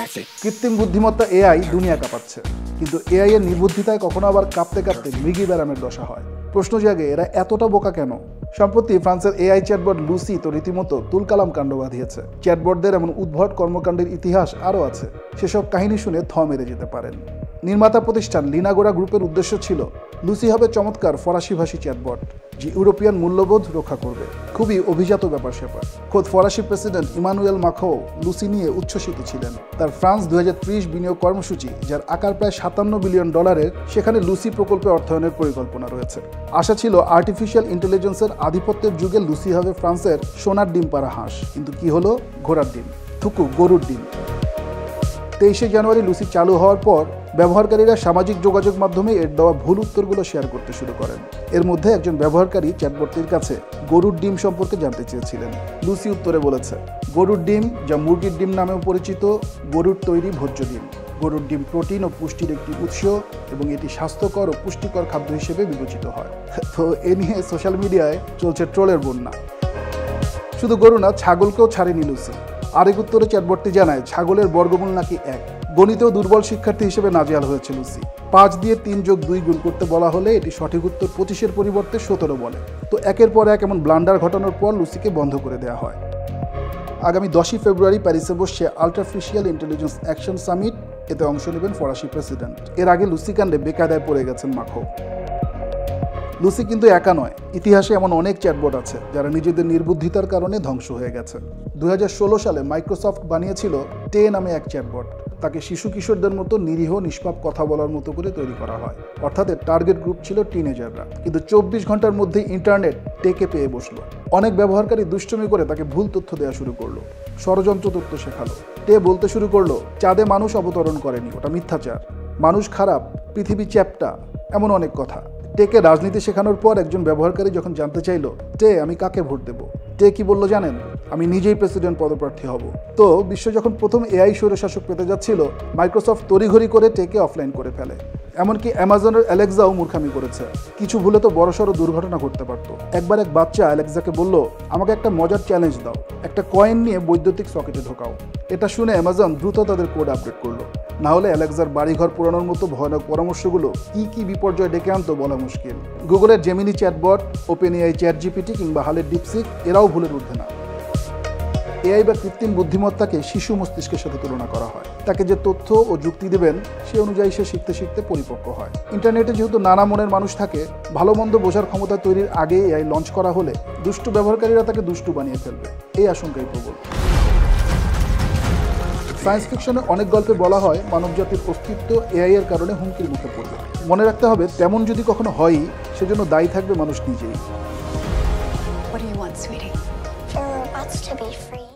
perfect. কৃত্রিম বুদ্ধিমত্তা AI দুনিয়া কাঁপাচ্ছে, কিন্তু এআই এর নির্বুদ্ধিতায় কখনো আবার কাঁপতে কাঁপতে মৃগী ব্যারামের দশা হয়। প্রশ্ন জাগে, এরা এতটা বোকা কেন? সম্প্রতি ফ্রান্সের এআই চ্যাটবট লুসি তো রীতিমতো তুলকালাম কাণ্ড বাঁধিয়েছে। চ্যাটবটদের এমন উদ্ভট কর্মকাণ্ডের ইতিহাস আরও আছে, সেসব কাহিনী শুনে থ মেরে যেতে পারেন। নির্মাতা প্রতিষ্ঠান লিনাগোরা গ্রুপের উদ্দেশ্য ছিল লুসি হবে চমৎকার ফরাসিভাষী চ্যাটবট, যে ইউরোপিয়ান মূল্যবোধ রক্ষা করবে। খুবই অভিজাত ব্যাপার স্যাপার। খোদ ফরাসি প্রেসিডেন্ট ইমানুয়েল মাখো লুসি নিয়ে উচ্ছ্বসিত ছিলেন। তার ফ্রান্স 2030 বিনিয়োগ কর্মসূচি, যার আকার প্রায় $57 বিলিয়ন, সেখানে লুসি প্রকল্পে অর্থায়নের পরিকল্পনা রয়েছে। আশা ছিল আর্টিফিশিয়াল ইন্টেলিজেন্সের আধিপত্যের যুগে লুসি হবে ফ্রান্সের সোনার ডিম পাড়া হাঁস, কিন্তু কি হলো? ঘোড়ার ডিম, থুকু গরুর ডিম। 23শে জানুয়ারি লুসি চালু হওয়ার পর ব্যবহারকারীরা সামাজিক যোগাযোগ মাধ্যমে এর দেওয়া ভুল উত্তরগুলো শেয়ার করতে শুরু করেন। এর মধ্যে একজন ব্যবহারকারী চ্যাটবটটির কাছে গরুর ডিম সম্পর্কে জানতে চেয়েছিলেন। লুসি উত্তরে বলেছে, গরুর ডিম, যা মুরগির ডিম নামেও পরিচিত, গরুর তৈরি ভোজ্য ডিম। গরুর ডিম প্রোটিন ও পুষ্টির একটি উৎস এবং এটি স্বাস্থ্যকর ও পুষ্টিকর খাদ্য হিসেবে বিবেচিত হয়। তো এ নিয়ে সোশ্যাল মিডিয়ায় চলছে ট্রোলের বন্যা। শুধু গরু না, ছাগলকেও ছাড়েনি লুসি। আরেক উত্তরে চ্যাটবটটি জানায় ছাগলের বর্গমূল নাকি 1। গণিতেও দুর্বল শিক্ষার্থী হিসেবে নাজেহাল হয়েছে লুসি। 5 দিয়ে 3 যোগ 2 গুণ করতে বলা হলে এটি সঠিক উত্তর 25-এর পরিবর্তে 17 বলে। তো একের পর এক এমন ব্লান্ডার ঘটানোর পর লুসিকে বন্ধ করে দেওয়া হয়। আগামী 10ই ফেব্রুয়ারি প্যারিসে বসছে আর্টিফিশিয়াল ইন্টেলিজেন্স অ্যাকশন সামিট। এতে অংশ নেবেন ফরাসি প্রেসিডেন্ট। এর আগে লুসি কাণ্ডে বেকায়দায় পড়ে গেছেন মাখো। লুসি কিন্তু একা নয়, ইতিহাসে এমন অনেক চ্যাটবট আছে যারা নিজেদের নির্বুদ্ধিতার কারণে ধ্বংস হয়ে গেছে। 2016 সালে মাইক্রোসফট বানিয়েছিল টে নামে এক চ্যাটবট। তাকে শিশু কিশোরদের মতো নিরীহ নিষ্পাপ কথা বলার মতো করে তৈরি করা হয়, অর্থাৎ এর টার্গেট গ্রুপ ছিল টিনেজাররা। কিন্তু 24 ঘন্টার মধ্যেই ইন্টারনেট টেকে পেয়ে বসলো। অনেক ব্যবহারকারী দুষ্টুমি করে তাকে ভুল তথ্য দেওয়া শুরু করলো, ষড়যন্ত্র তথ্য শেখালো। টে বলতে শুরু করলো, চাঁদে মানুষ অবতরণ করেনি, ওটা মিথ্যাচার, মানুষ খারাপ, পৃথিবী চ্যাপ্টা, এমন অনেক কথা। টেকে রাজনীতি শেখানোর পর একজন ব্যবহারকারী যখন জানতে চাইল, টে আমি কাকে ভোট দেব, টে কি বলল জানেন? আমি নিজেই প্রেসিডেন্ট পদপ্রার্থী হব। তো বিশ্ব যখন প্রথম এআই স্বৈরশাসক পেতে যাচ্ছিল, মাইক্রোসফট তড়িঘড়ি করে টেকে অফলাইন করে ফেলে। এমনকি অ্যামাজনের অ্যালেক্সাও মূর্খামি করেছে। কিছু ভুলে তো বড়সড় দুর্ঘটনা ঘটতে পারত। একবার এক বাচ্চা অ্যালেক্সাকে বলল, আমাকে একটা মজার চ্যালেঞ্জ দাও, একটা কয়েন নিয়ে বৈদ্যুতিক সকেটে ঢোকাও। এটা শুনে অ্যামাজন দ্রুত তাদের কোড আপডেট করলো, না হলে অ্যালেক্সার বাড়িঘর পুরানোর মতো ভয়ানক পরামর্শগুলো কি বিপর্যয় ডেকে আনতো বলা মুশকিল। গুগলের Gemini chatbot, open AI chat GPT কিংবা হালের ডিপসিক, এরাও ভুলের ঊর্ধ্বে না। এআই বা কৃত্রিম বুদ্ধিমত্তাকে শিশু মস্তিষ্কের সাথে তুলনা করা হয়। তাকে যে তথ্য ও যুক্তি দেবেন সে অনুযায়ী সে শিখতে শিখতে পরিপক্ক হয়। ইন্টারনেটে যেহেতু নানা মনের মানুষ থাকে, ভালো মন্দ বোঝার ক্ষমতা তৈরির আগে এআই লঞ্চ করা হলে দুষ্টু ব্যবহারকারীরা তাকে দুষ্টু বানিয়ে ফেলবে, এই আশঙ্কাই প্রবল। সায়েন্স ফিকশনে অনেক গল্পে বলা হয় মানবজাতির অস্তিত্ব এআই এর কারণে হুমকির মুখে পড়বে। মনে রাখতে হবে, তেমন যদি কখনো হয়ই, সেজন্য দায়ী থাকবে মানুষ নিজেই। What do you want, sweetie? For robots to be free.